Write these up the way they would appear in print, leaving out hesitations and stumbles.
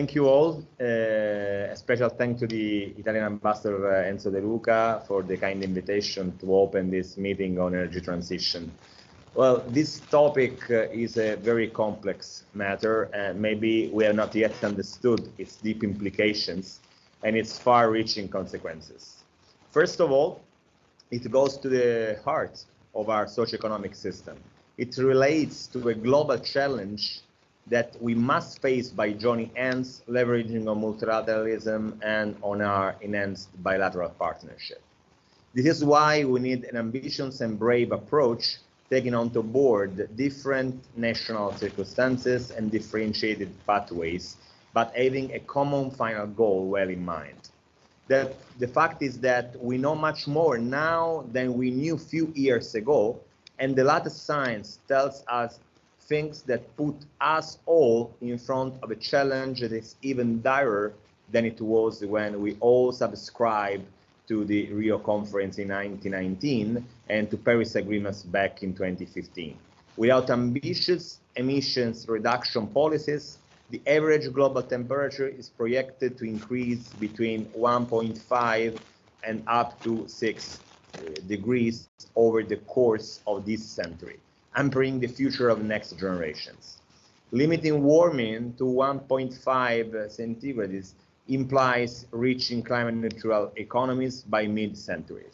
Thank you all. A special thanks to the Italian ambassador Enzo De Luca for the kind invitation to open this meeting on energy transition. Well, this topic is a very complex matter, and maybe we have not yet understood its deep implications and its far-reaching consequences. First of all, it goes to the heart of our socio-economic system. It relates to a global challenge that we must face by joining hands, leveraging on multilateralism and on our enhanced bilateral partnership. This is why we need an ambitious and brave approach, taking onto board different national circumstances and differentiated pathways, but having a common final goal well in mind. The fact is that we know much more now than we knew a few years ago, and the latest science tells us things that put us all in front of a challenge that is even direr than it was when we all subscribed to the Rio conference in 1919 and to Paris agreements back in 2015. Without ambitious emissions reduction policies, the average global temperature is projected to increase between 1.5 and up to 6 degrees over the course of this century, hampering the future of next generations. Limiting warming to 1.5 centigrades implies reaching climate neutral economies by mid-century.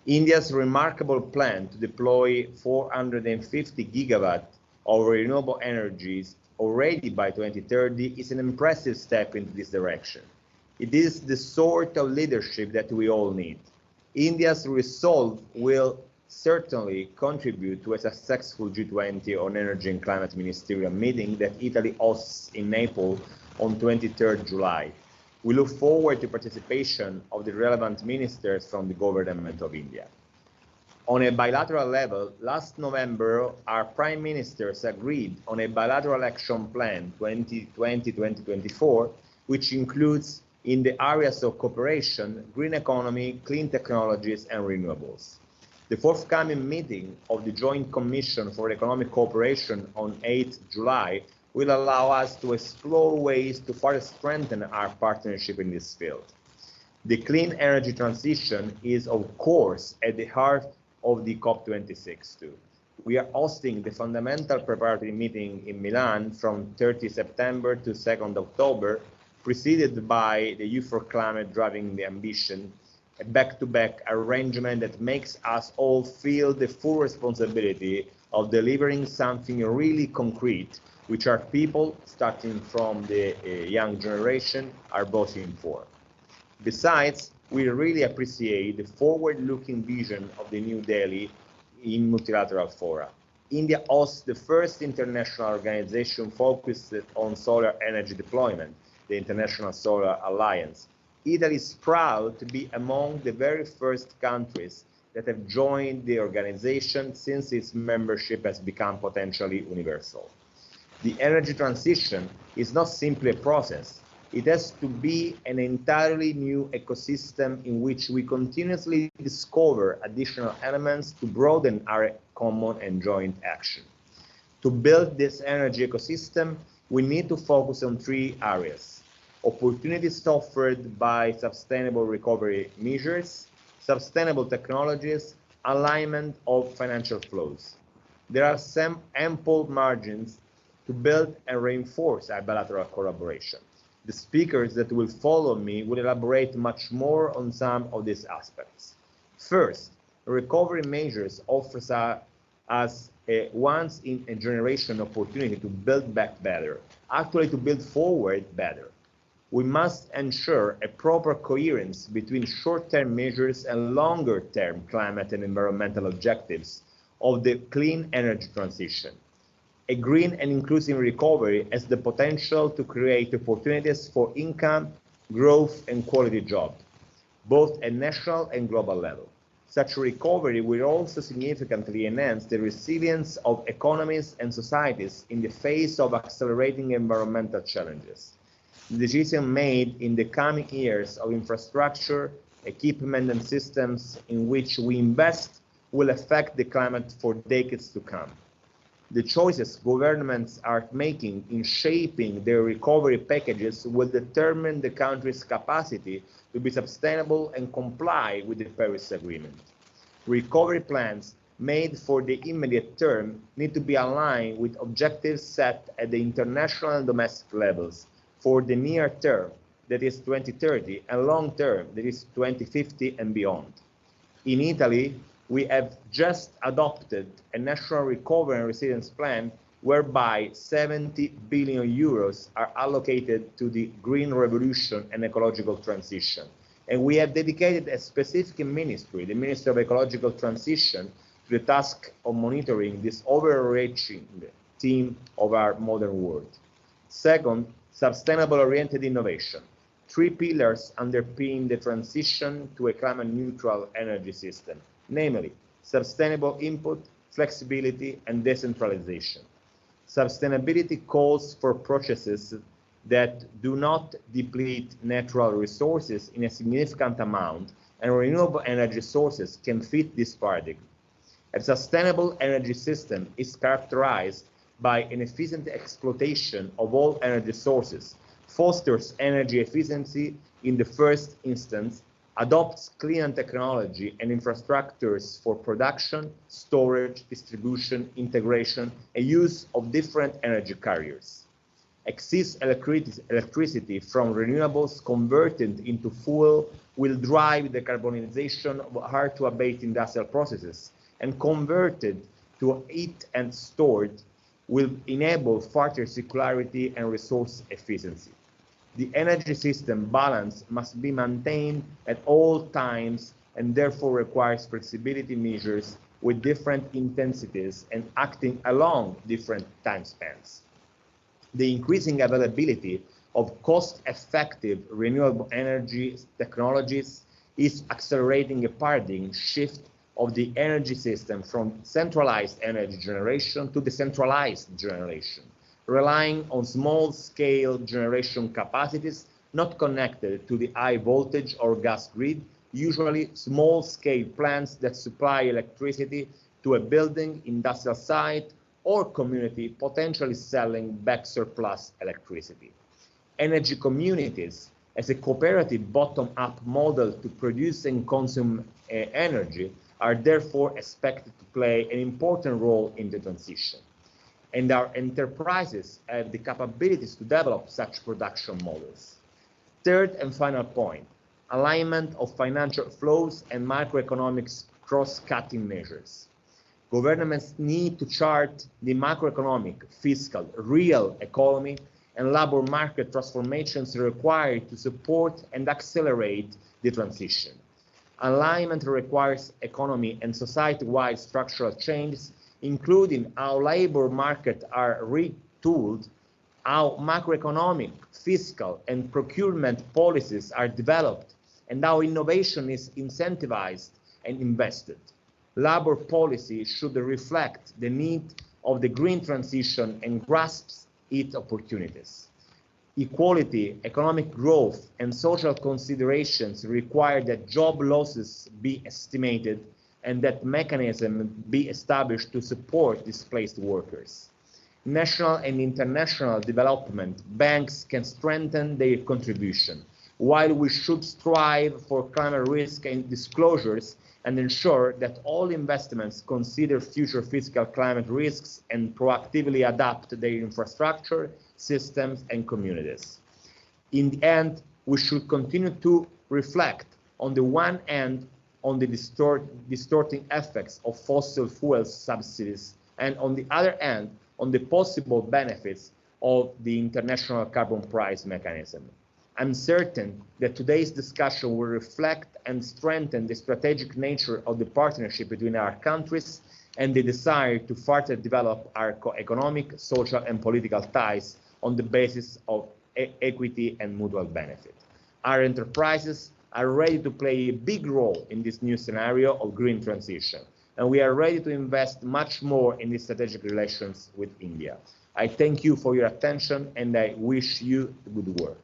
India's remarkable plan to deploy 450 gigawatts of renewable energies already by 2030 is an impressive step into this direction. It is the sort of leadership that we all need. India's resolve will certainly contribute to a successful G20 on energy and climate ministerial meeting that Italy hosts in Naples on 23rd July. We look forward to participation of the relevant ministers from the government of India. On a bilateral level, last November, our prime ministers agreed on a bilateral action plan 2020-2024, which includes in the areas of cooperation, green economy, clean technologies, and renewables. The forthcoming meeting of the Joint Commission for Economic Cooperation on 8th July will allow us to explore ways to further strengthen our partnership in this field. The clean energy transition is, of course, at the heart of the COP26 too. We are hosting the fundamental preparatory meeting in Milan from 30 September to 2nd October, preceded by the Youth for Climate Driving the Ambition, a back-to-back arrangement that makes us all feel the full responsibility of delivering something really concrete, which our people, starting from the young generation, are voting for. Besides, we really appreciate the forward-looking vision of the New Delhi in multilateral fora. India hosts the first international organization focused on solar energy deployment, the International Solar Alliance. Italy is proud to be among the very first countries that have joined the organization since its membership has become potentially universal. The energy transition is not simply a process. It has to be an entirely new ecosystem in which we continuously discover additional elements to broaden our common and joint action. To build this energy ecosystem, we need to focus on three areas: opportunities offered by sustainable recovery measures, sustainable technologies, alignment of financial flows. There are some ample margins to build and reinforce our bilateral collaboration. The speakers that will follow me will elaborate much more on some of these aspects. First, recovery measures offers us a once-in-a-generation opportunity to build back better, actually to build forward better. We must ensure a proper coherence between short-term measures and longer-term climate and environmental objectives of the clean energy transition. A green and inclusive recovery has the potential to create opportunities for income, growth, and quality jobs, both at national and global level. Such recovery will also significantly enhance the resilience of economies and societies in the face of accelerating environmental challenges. The decision made in the coming years of infrastructure, equipment, and systems in which we invest will affect the climate for decades to come. The choices governments are making in shaping their recovery packages will determine the country's capacity to be sustainable and comply with the Paris Agreement. Recovery plans made for the immediate term need to be aligned with objectives set at the international and domestic levels for the near term, that is 2030, and long term, that is 2050 and beyond. In Italy, we have just adopted a national recovery and resilience plan whereby 70 billion euros are allocated to the green revolution and ecological transition. And we have dedicated a specific ministry, the Ministry of Ecological Transition, to the task of monitoring this overarching theme of our modern world. Second, sustainable oriented innovation. Three pillars underpin the transition to a climate-neutral energy system, namely sustainable input, flexibility, and decentralization. Sustainability calls for processes that do not deplete natural resources in a significant amount, and renewable energy sources can fit this paradigm. A sustainable energy system is characterized by an efficient exploitation of all energy sources, fosters energy efficiency in the first instance, adopts clean technology and infrastructures for production, storage, distribution, integration, and use of different energy carriers. Excess electricity from renewables converted into fuel will drive the decarbonization of hard-to-abate industrial processes, and converted to heat and stored will enable further circularity and resource efficiency. The energy system balance must be maintained at all times and therefore requires flexibility measures with different intensities and acting along different time spans. The increasing availability of cost-effective renewable energy technologies is accelerating a paradigm shift of the energy system from centralized energy generation to decentralized generation, relying on small-scale generation capacities not connected to the high voltage or gas grid, usually small-scale plants that supply electricity to a building, industrial site, or community, potentially selling back surplus electricity. Energy communities, as a cooperative bottom-up model to produce and consume energy, are therefore expected to play an important role in the transition. And our enterprises have the capabilities to develop such production models. Third and final point, alignment of financial flows and macroeconomics cross-cutting measures. Governments need to chart the macroeconomic, fiscal, real economy and labor market transformations required to support and accelerate the transition. Alignment requires economy and society-wide structural changes, including how labor markets are retooled, how macroeconomic, fiscal, and procurement policies are developed, and how innovation is incentivized and invested. Labor policy should reflect the need of the green transition and grasp its opportunities. Equality, economic growth, and social considerations require that job losses be estimated and that mechanisms be established to support displaced workers. National and international development banks can strengthen their contribution, while we should strive for climate risk and disclosures and ensure that all investments consider future fiscal climate risks and proactively adapt their infrastructure, systems, and communities. In the end, we should continue to reflect, on the one hand, on the distorting effects of fossil fuel subsidies, and on the other hand, on the possible benefits of the international carbon price mechanism. I'm certain that today's discussion will reflect and strengthen the strategic nature of the partnership between our countries and the desire to further develop our economic, social, and political ties on the basis of equity and mutual benefit. Our enterprises are ready to play a big role in this new scenario of green transition, and we are ready to invest much more in these strategic relations with India. I thank you for your attention, and I wish you good work.